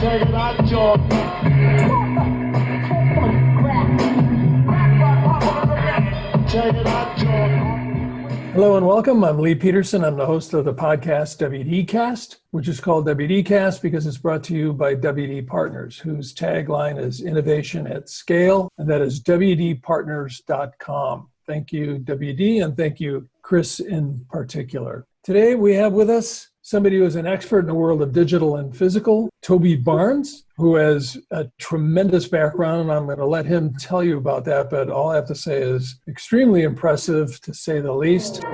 Check it out, John. Check it out, John. Hello and welcome. I'm Lee Peterson. I'm the host of the podcast WDcast, which is called WDcast because it's brought to you by WD Partners, whose tagline is innovation at scale, and that is WDPartners.com. Thank you, WD, and thank you, Chris, in particular. Today, we have with us somebody who is an expert in the world of digital and physical, Toby Barnes, who has a tremendous background, and I'm going to let him tell you about that, but all I have to say is extremely impressive, to say the least. Check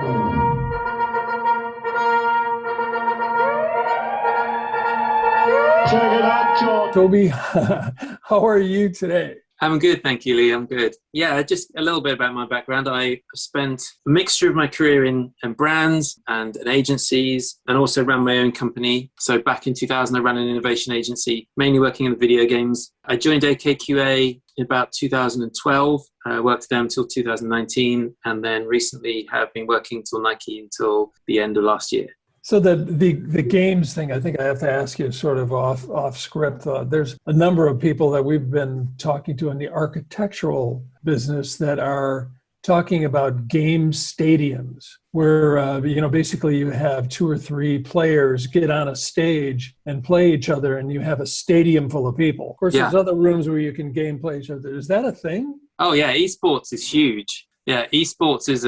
it out, John. Toby, how are you today? I'm good, thank you, Lee. I'm good. Yeah, just a little bit about my background. I spent a mixture of my career in brands and in agencies, and also ran my own company. So back in 2000, I ran an innovation agency, mainly working in the video games. I joined AKQA in about 2012. I worked there until 2019, and then recently have been working till Nike until the end of last year. So the games thing, I think I have to ask you sort of off script. There's a number of people that we've been talking to in the architectural business that are talking about game stadiums where, basically you have two or three players get on a stage and play each other, and you have a stadium full of people. Of course, There's other rooms where you can play each other. Is that a thing? Oh, yeah. Esports is huge. Yeah, esports is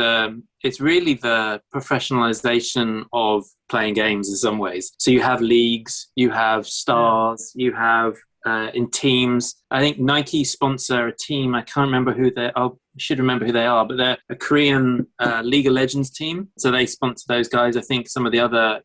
it's really the professionalization of playing games in some ways. So you have leagues, you have stars, you have in teams. I think Nike sponsor a team. I can't remember who they are. I should remember who they are, but they're a Korean League of Legends team. So they sponsor those guys. I think some of the other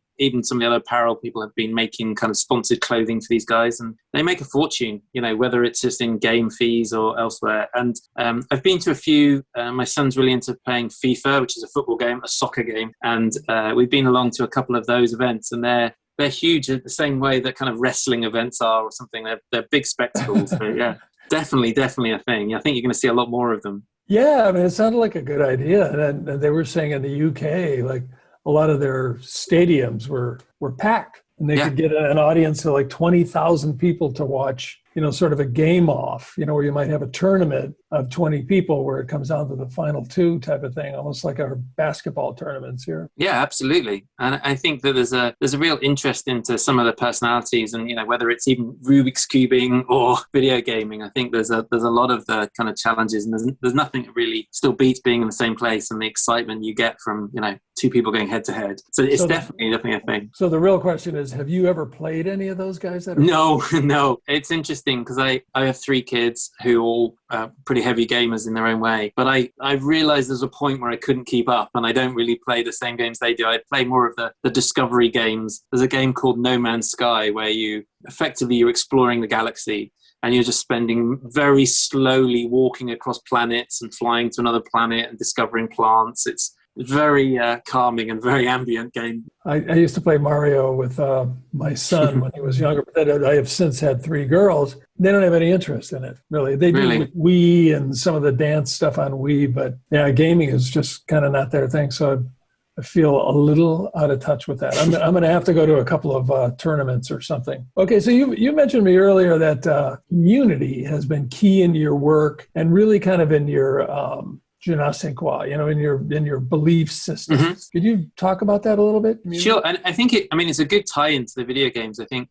apparel people have been making kind of sponsored clothing for these guys, and they make a fortune, whether it's just in game fees or elsewhere. And I've been to a few. My son's really into playing FIFA, which is a football game, a soccer game. And we've been along to a couple of those events, and they're huge in the same way that kind of wrestling events are or something. They're big spectacles. So yeah, definitely a thing. I think you're going to see a lot more of them. Yeah, I mean, it sounded like a good idea. And they were saying in the UK, like a lot of their stadiums were packed, and they could get an audience of like 20,000 people to watch, sort of a game off, where you might have a tournament of 20 people where it comes down to the final two type of thing, almost like our basketball tournaments here. Yeah, absolutely. And I think that there's a real interest into some of the personalities, and whether it's even Rubik's cubing or video gaming. I think there's a lot of the kind of challenges, and there's nothing that really still beats being in the same place and the excitement you get from two people going head to head. So it's definitely a thing. So the real question is, have you ever played any of those guys? No. It's interesting because I have three kids who all pretty heavy gamers in their own way. But I realized there's a point where I couldn't keep up, and I don't really play the same games they do. I play more of the discovery games. There's a game called No Man's Sky where you're exploring the galaxy, and you're just spending very slowly walking across planets and flying to another planet and discovering plants. It's very calming and very ambient game. I used to play Mario with my son when he was younger, but I have since had three girls. They don't have any interest in it, really. They do with Wii and some of the dance stuff on Wii, but yeah, gaming is just kind of not their thing. So I feel a little out of touch with that. I'm going to have to go to a couple of tournaments or something. Okay, so you mentioned to me earlier that community has been key in your work and really kind of in your je ne sais quoi, in your belief system. Mm-hmm. Could you talk about that a little bit? Sure. And I think it's a good tie into the video games. I think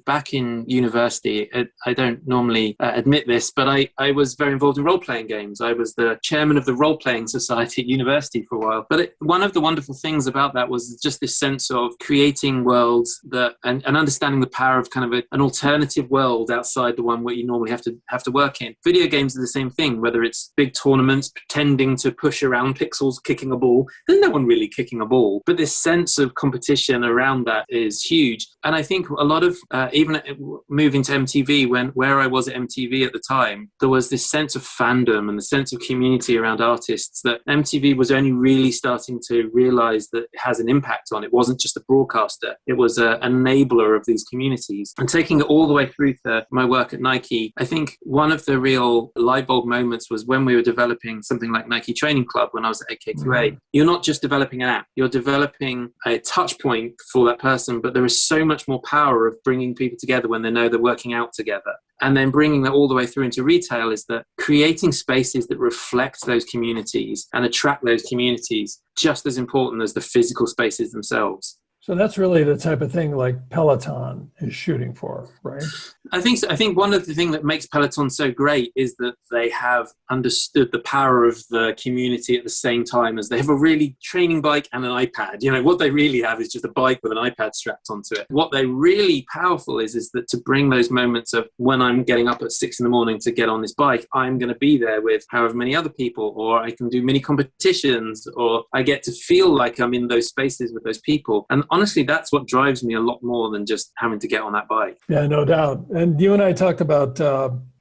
back in university, I don't normally admit this, but I was very involved in role-playing games. I was the chairman of the role-playing society at university for a while. But one of the wonderful things about that was just this sense of creating worlds and understanding the power of kind of an alternative world outside the one where you normally have to work in. Video games are the same thing, whether it's big tournaments, pretending to push around pixels, kicking a ball. There's no one really kicking a ball, but this sense of competition around that is huge. And I think a lot of, even moving to MTV, where I was at MTV at the time, there was this sense of fandom and the sense of community around artists that MTV was only really starting to realize that it has an impact on. It wasn't just a broadcaster. It was an enabler of these communities. And taking it all the way through to my work at Nike, I think one of the real light bulb moments was when we were developing something like like Nike Training Club when I was at AKQA, you're not just developing an app, you're developing a touch point for that person, but there is so much more power of bringing people together when they know they're working out together. And then bringing that all the way through into retail is that creating spaces that reflect those communities and attract those communities just as important as the physical spaces themselves. So that's really the type of thing like Peloton is shooting for, right? I think so. I think one of the things that makes Peloton so great is that they have understood the power of the community at the same time as they have a really training bike and an iPad. You know, what they really have is just a bike with an iPad strapped onto it. What they're really powerful is that to bring those moments of when I'm getting up at 6 a.m. to get on this bike, I'm going to be there with however many other people, or I can do mini competitions, or I get to feel like I'm in those spaces with those people. And honestly, that's what drives me a lot more than just having to get on that bike. Yeah, no doubt. And you and I talked about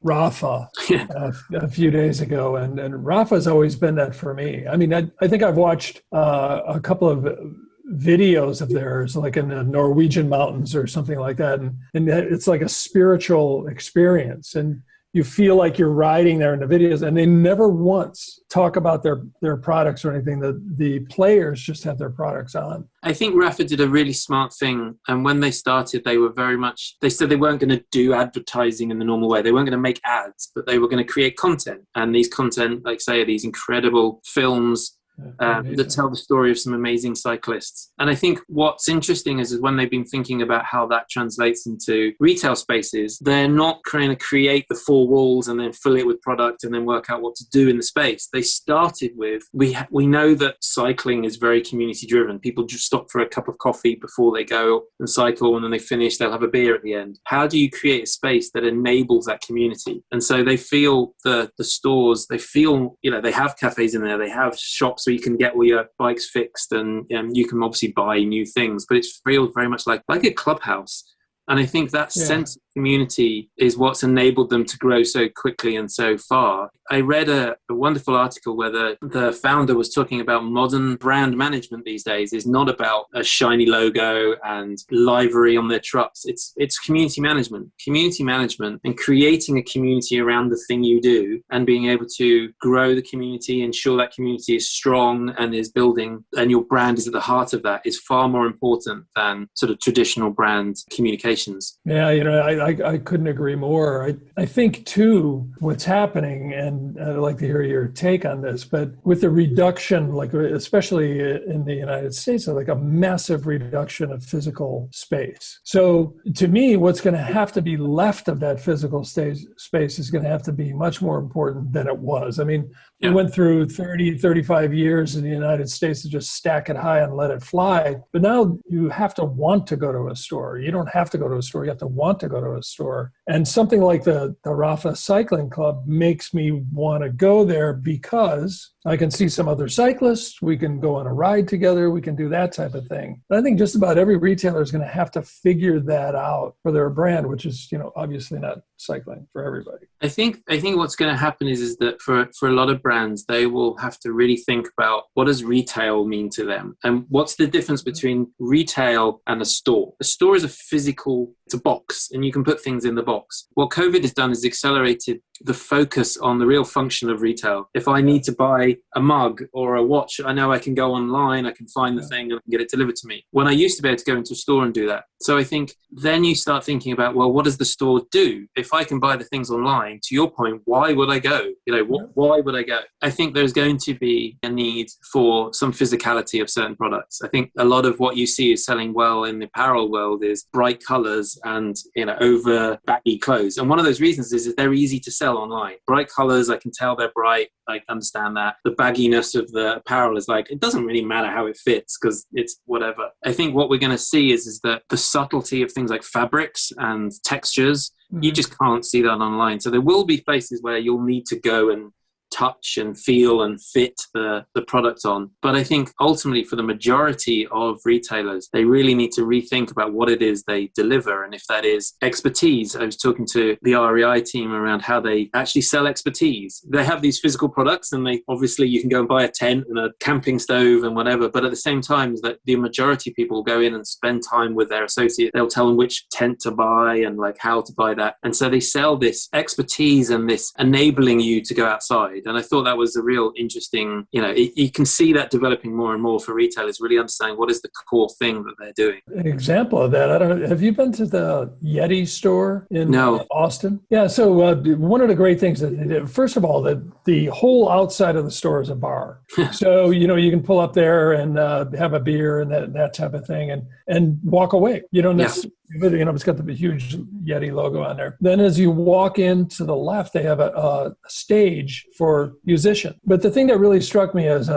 Rafa a few days ago, and Rafa's always been that for me. I mean, I think I've watched a couple of videos of theirs, like in the Norwegian mountains or something like that. And it's like a spiritual experience. And you feel like you're riding there in the videos, and they never once talk about their products or anything. The players just have their products on. I think Rafa did a really smart thing. And when they started, they were they said they weren't going to do advertising in the normal way. They weren't going to make ads, but they were going to create content. And these content, like say, are these incredible films that tell the story of some amazing cyclists. And I think what's interesting is when they've been thinking about how that translates into retail spaces, they're not trying to create the four walls and then fill it with product and then work out what to do in the space. They started with, we know that cycling is very community driven. People just stop for a cup of coffee before they go and cycle, and then they finish, they'll have a beer at the end. How do you create a space that enables that community? And so they feel the stores, they feel, you know, they have cafes in there, they have shops where you can get all your bikes fixed, and you can obviously buy new things, but it's feels very much like a clubhouse. And I think that sense of community is what's enabled them to grow so quickly and so far. I read a wonderful article where the founder was talking about modern brand management these days is not about a shiny logo and livery on their trucks. It's community management and creating a community around the thing you do, and being able to grow the community, ensure that community is strong and is building, and your brand is at the heart of that, is far more important than sort of traditional brand communications. Yeah, you know, I couldn't agree more. I think, too, what's happening, and I'd like to hear your take on this, but with the reduction, like especially in the United States, like a massive reduction of physical space. So to me, what's going to have to be left of that physical space is going to have to be much more important than it was. I mean, we went through 30, 35 years in the United States to just stack it high and let it fly. But now you have to want to go to a store. You don't have to go to a store. You have to want to go to a store. And something like the Rafa Cycling Club makes me want to go there because I can see some other cyclists. We can go on a ride together. We can do that type of thing. But I think just about every retailer is going to have to figure that out for their brand, which is, you know, obviously not cycling for everybody. I think what's going to happen is that for a lot of brands, they will have to really think about what does retail mean to them, and what's the difference between retail and a store. A store is a physical, it's a box, and you can put things in the box. What COVID has done is accelerated the focus on the real function of retail. If I need to buy a mug or a watch, I know I can go online, I can find the thing and get it delivered to me. When I used to be able to go into a store and do that. So I think then you start thinking about, well, what does the store do? If I can buy the things online, to your point, why would I go? You know, why would I go? I think there's going to be a need for some physicality of certain products. I think a lot of what you see is selling well in the apparel world is bright colors and, you know, over baggy clothes. And one of those reasons is that they're easy to sell online. Bright colors, I can tell they're bright. I understand that. The bagginess of the apparel is like, it doesn't really matter how it fits because it's whatever. I think what we're going to see is that the subtlety of things like fabrics and textures, you just can't see that online. So there will be places where you'll need to go and touch and feel and fit the product on. But I think ultimately for the majority of retailers, they really need to rethink about what it is they deliver. And if that is expertise, I was talking to the REI team around how they actually sell expertise. They have these physical products, and they obviously you can go and buy a tent and a camping stove and whatever. But at the same time, is that the majority of people will go in and spend time with their associate. They'll tell them which tent to buy and like how to buy that. And so they sell this expertise and this enabling you to go outside. side. And I thought that was a real interesting, you can see that developing more and more for retailers, really understanding what is the core thing that they're doing. An example of that, I don't know, have you been to the Yeti store in Austin? Yeah, so one of the great things that they did, first of all, the whole outside of the store is a bar. So, you can pull up there and have a beer and that type of thing and walk away. You don't necessarily, it's got the huge Yeti logo on there. Then as you walk into the left, they have a stage for musicians. But the thing that really struck me as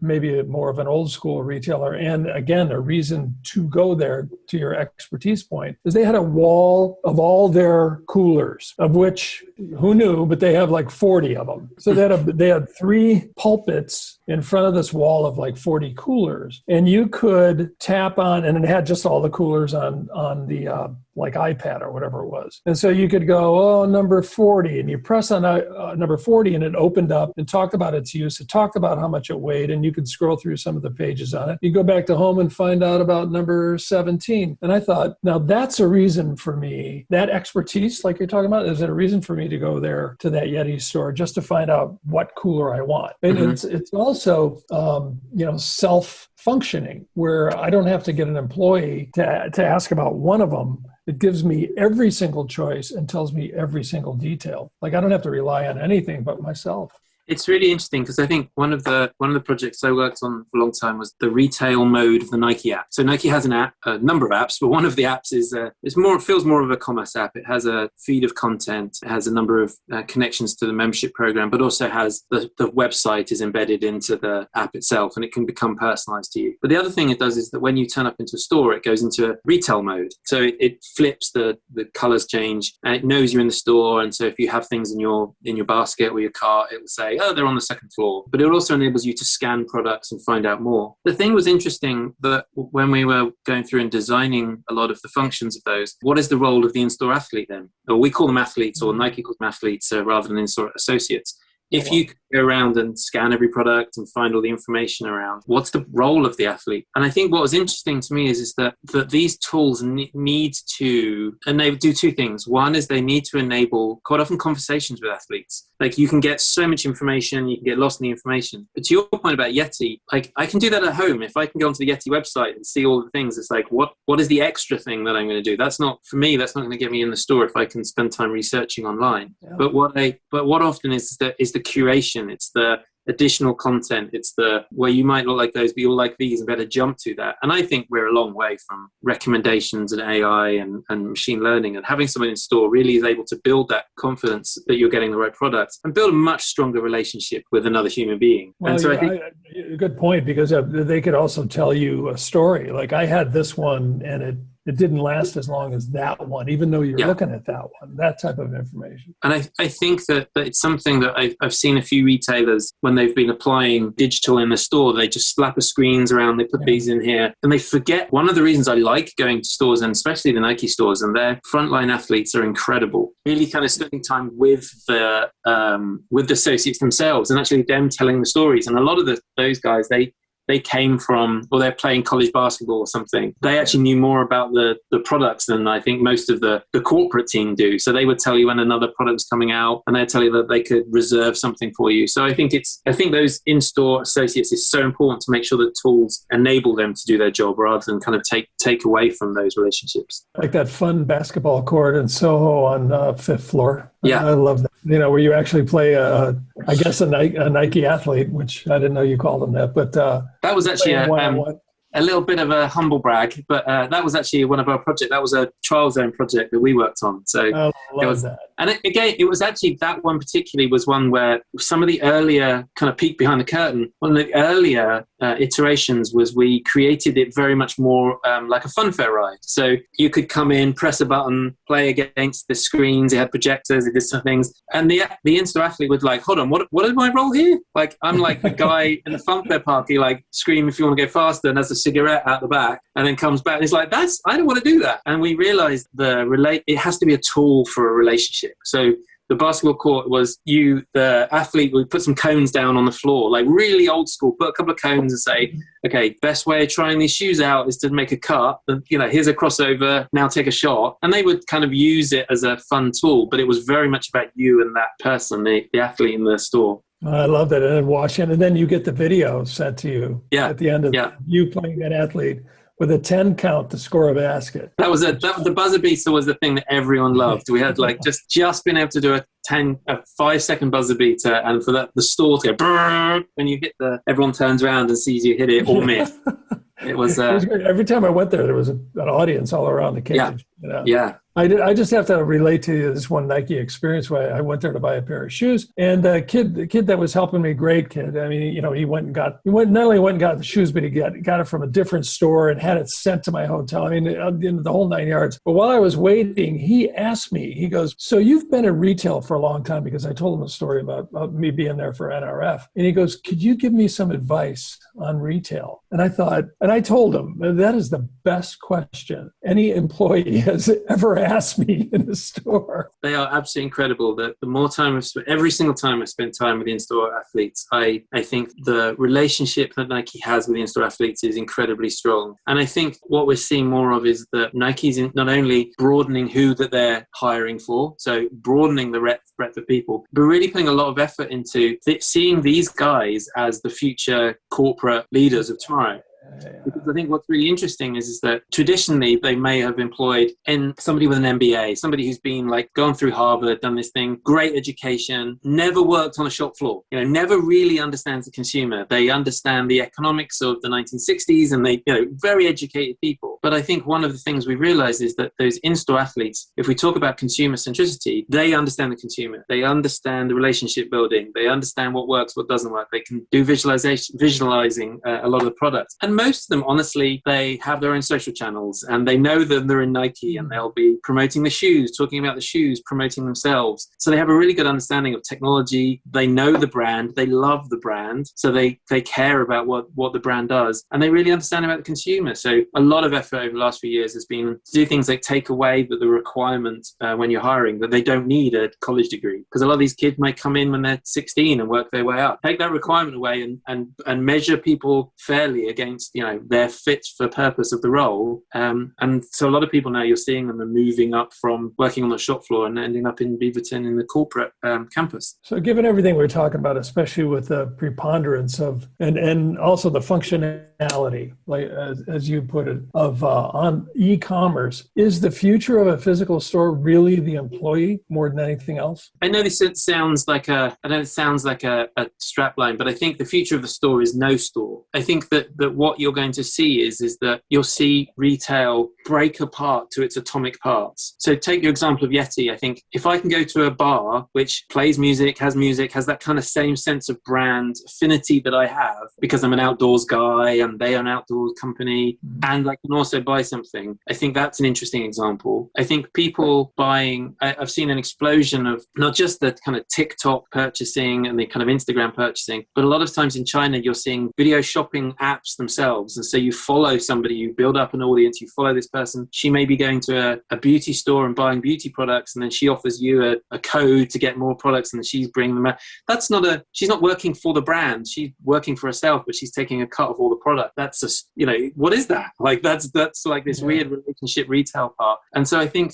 maybe more of an old school retailer, and again, a reason to go there, to your expertise point, is they had a wall of all their coolers, of which, who knew, but they have like 40 of them. So they had 3 pulpits in front of this wall of like 40 coolers, and you could tap on, and it had just all the coolers on the like iPad or whatever it was. And so you could go, number 40, and you press on number 40, and it opened up and talked about its use. It talked about how much it weighed, and you could scroll through some of the pages on it. You go back to home and find out about number 17. And I thought, now that's a reason for me, that expertise, like you're talking about, is it a reason for me to go there to that Yeti store just to find out what cooler I want? And it's also, self-functioning, where I don't have to get an employee to ask about one of them. It gives me every single choice and tells me every single detail. Like I don't have to rely on anything but myself. It's really interesting because I think one of the projects I worked on for a long time was the retail mode of the Nike app. So Nike has an app, a number of apps, but one of the apps feels more of a commerce app. It has a feed of content, it has a number of connections to the membership program, but also has the website is embedded into the app itself, and it can become personalized to you. But the other thing it does is that when you turn up into a store, it goes into a retail mode. So it flips, the colors change, and it knows you're in the store. And so if you have things in your basket or your cart, it will say, they're on the second floor. But it also enables you to scan products and find out more. The thing was interesting that when we were going through and designing a lot of the functions of those, what is the role of the in-store athlete then? Or we call them athletes, or Nike calls them athletes rather than in-store associates. If you could go around and scan every product and find all the information around, what's the role of the athlete? And I think what was interesting to me is that these tools need to enable, do 2 things. One is they need to enable quite often conversations with athletes. Like you can get so much information, you can get lost in the information. But to your point about Yeti, like I can do that at home. If I can go onto the Yeti website and see all the things, it's like, what is the extra thing that I'm going to do? That's not, for me, that's not going to get me in the store if I can spend time researching online. Yeah. But what often is the curation, it's the additional content, it's the where you might not like those but you'll like these and better jump to that. And I think we're a long way from recommendations and AI and machine learning, and having someone in store really is able to build that confidence that you're getting the right product and build a much stronger relationship with another human being. Well, and so I think good point, because they could also tell you a story. Like I had this one and it didn't last as long as that one, even though you're looking at that one, that type of information. And I think that it's something that I've seen a few retailers, when they've been applying digital in the store, they just slap the screens around, they put these in here, and they forget. One of the reasons I like going to stores, and especially the Nike stores, and their frontline athletes are incredible, really kind of spending time with the associates themselves and actually them telling the stories. And a lot of those guys, they came from, or they're playing college basketball or something. They actually knew more about the products than I think most of the corporate team do. So they would tell you when another product was coming out, and they'd tell you that they could reserve something for you. So I think those in-store associates is so important to make sure that tools enable them to do their job rather than kind of take away from those relationships. Like that fun basketball court in Soho on 5th floor. Yeah. I love that. Where you actually play a Nike athlete, which I didn't know you called them that, but that was actually a little bit of a humble brag, but that was actually one of our projects. That was a trial zone project that we worked on. So I love that. And it was actually, that one particularly was one where some of the earlier kind of peek behind the curtain, one of the earlier iterations was we created it very much more like a funfair ride. So you could come in, press a button, play against the screens. It had projectors, it did some things. And the in-store athlete would like, hold on, what is my role here? Like, I'm like the guy in the funfair party, like scream if you want to go faster, and has a cigarette out the back, and then comes back and he's like, I don't want to do that. And we realized it has to be a tool for a relationship. So the basketball court was the athlete would put some cones down on the floor, like really old school, put a couple of cones and say, okay, best way of trying these shoes out is to make a cut. Here's a crossover, now take a shot. And they would kind of use it as a fun tool, but it was very much about you and that person, the athlete in the store. I love that. And then watching, and then you get the video sent to you at the end of you playing that athlete with a 10 count to score a basket. The buzzer beater was the thing that everyone loved. We had like just been able to do a 5-second buzzer beater, and for that the store to go when you hit everyone turns around and sees you hit it or miss. It was great. Every time I went there was an audience all around the cage. Yeah. I just have to relate to you this one Nike experience where I went there to buy a pair of shoes, and the kid that was helping me, great kid. I mean, he not only went and got the shoes, but he got it from a different store and had it sent to my hotel. I mean, the whole 9 yards. But while I was waiting, he asked me, he goes, "So you've been in retail for a long time," because I told him a story about me being there for NRF. And he goes, "Could you give me some advice on retail?" And I told him, that is the best question any employee has ever asked me in the store. They are absolutely incredible. The more time every single time I spend time with in-store athletes, I think the relationship that Nike has with the in-store athletes is incredibly strong. And I think what we're seeing more of is that Nike's not only broadening who that they're hiring for, so broadening the breadth of people, but really putting a lot of effort into seeing these guys as the future corporate leaders of tomorrow. Because I think what's really interesting is that traditionally they may have employed somebody with an MBA, somebody who's been like gone through Harvard, done this thing, great education, never worked on a shop floor, never really understands the consumer. They understand the economics of the 1960s and they, very educated people. But I think one of the things we realize is that those in-store athletes, if we talk about consumer centricity, they understand the consumer. They understand the relationship building. They understand what works, what doesn't work. They can do visualizing a lot of the products. And most of them, honestly, they have their own social channels and they know that they're in Nike and they'll be promoting the shoes, talking about the shoes, promoting themselves. So they have a really good understanding of technology. They know the brand. They love the brand. So they care about what the brand does and they really understand about the consumer. So a lot of effort over the last few years has been to do things like take away the requirement when you're hiring that they don't need a college degree. Because a lot of these kids might come in when they're 16 and work their way up. Take that requirement away and measure people fairly against their fit for purpose of the role. And so a lot of people now you're seeing them are moving up from working on the shop floor and ending up in Beaverton in the corporate campus. So given everything we're talking about, especially with the preponderance of, and also the functionality, like as you put it, of on e-commerce, is the future of a physical store really the employee more than anything else? I know this sounds like a strapline, but I think the future of the store is no store. I think that what you're going to see is that you'll see retail break apart to its atomic parts. So take your example of Yeti. I think if I can go to a bar which plays music, has that kind of same sense of brand affinity that I have because I'm an outdoors guy and they are an outdoors company, and I can also buy something, I think that's an interesting example. I think people buying, I've seen an explosion of not just the kind of TikTok purchasing and the kind of Instagram purchasing, but a lot of times in China, you're seeing video shopping apps themselves. And so you follow somebody, you build up an audience, you follow this person. She may be going to a beauty store and buying beauty products, and then she offers you a code to get more products, and she's bringing them out. She's not working for the brand. She's working for herself, but she's taking a cut of all the product. That's just, what is that? Like that's like this weird relationship retail part. And so I think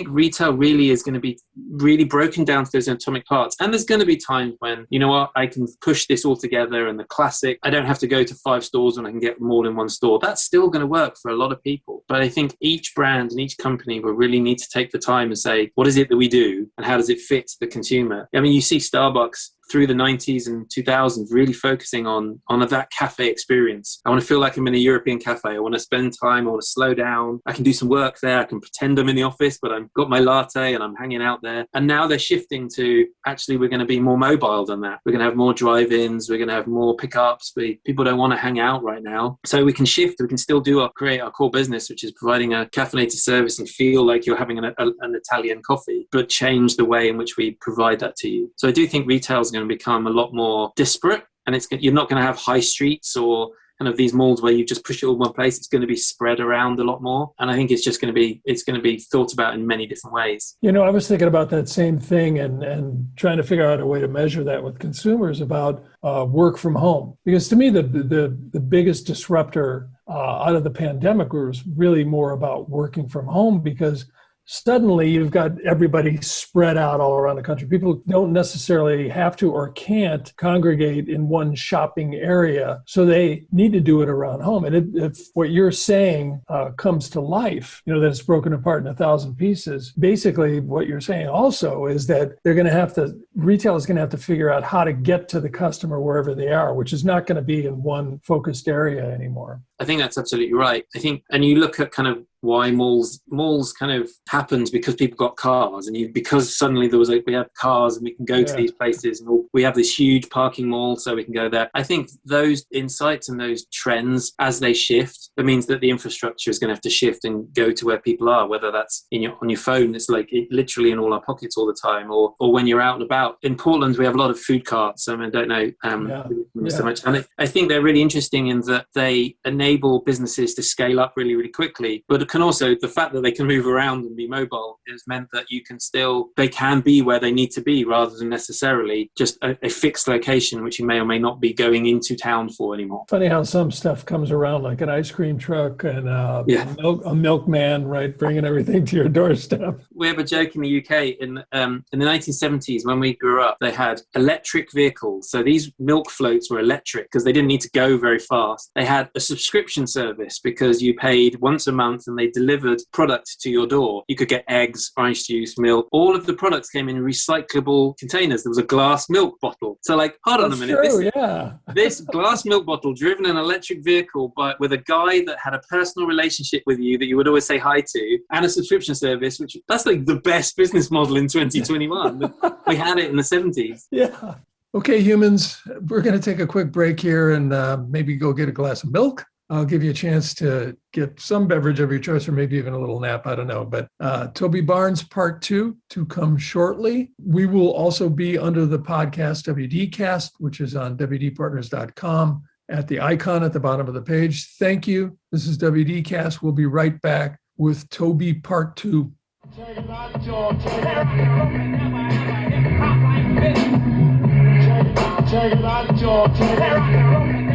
retail really is going to be really broken down to those atomic parts. And there's going to be times when, I can push this all together, and the classic, I don't have to go to 5 stores when I can get them all in one store. That's still going to work for a lot of people. But I think each brand and each company will really need to take the time and say, what is it that we do and how does it fit the consumer? I mean, you see Starbucks through the 90s and 2000s really focusing on that cafe experience. I want to feel like I'm in a European cafe. I want to spend time, I want to slow down. I can do some work there. I can pretend I'm in the office, but I've got my latte and I'm hanging out there. And now they're shifting to, actually, we're going to be more mobile than that. We're going to have more drive-ins. We're going to have more pickups. People don't want to hang out right now. So we can shift. We can still create our core business, which is providing a caffeinated service and feel like you're having an Italian coffee, but change the way in which we provide that to you. So I do think retail is going to become a lot more disparate, and you're not going to have high streets or kind of these malls where you just push it all in one place. It's going to be spread around a lot more, and I think it's going to be thought about in many different ways. I was thinking about that same thing and trying to figure out a way to measure that with consumers about work from home, because to me the biggest disruptor out of the pandemic was really more about working from home, because suddenly you've got everybody spread out all around the country. People don't necessarily have to or can't congregate in one shopping area, so they need to do it around home. And if what you're saying comes to life, that it's broken apart in 1,000 pieces, basically what you're saying also is that retail is going to have to figure out how to get to the customer wherever they are, which is not going to be in one focused area anymore. I think that's absolutely right. I think, and you look at kind of why malls kind of happened because people got cars, and because suddenly we have cars and we can go to these places, and we have this huge parking mall, so we can go there. I think those insights and those trends, as they shift, that means that the infrastructure is going to have to shift and go to where people are, whether that's on your phone, it's like literally in all our pockets all the time, or when you're out and about. In Portland, we have a lot of food carts. I don't know so much, and I think they're really interesting in that they enable businesses to scale up really, really quickly, but can also, the fact that they can move around and be mobile has meant that they can be where they need to be rather than necessarily just a fixed location, which you may or may not be going into town for anymore. Funny how some stuff comes around, like an ice cream truck and a milkman, right, bringing everything to your doorstep. We have a joke in the UK in the 1970s when we grew up, they had electric vehicles. So these milk floats were electric because they didn't need to go very fast. They had a subscription service because you paid once a month and they delivered product to your door. You could get eggs, orange juice, milk. All of the products came in recyclable containers. There was a glass milk bottle. So hold on a minute. This glass milk bottle driven an electric vehicle with a guy that had a personal relationship with you that you would always say hi to, and a subscription service, that's like the best business model in 2021. We had it in the 70s. Yeah. Okay, humans, we're going to take a quick break here and maybe go get a glass of milk. I'll give you a chance to get some beverage of your choice, or maybe even a little nap. I don't know. But Toby Barnes Part 2 to come shortly. We will also be under the podcast WDcast, which is on WDpartners.com at the icon at the bottom of the page. Thank you. This is WDcast. We'll be right back with Toby Part 2. Check it out, Joe. Check it out, Joe.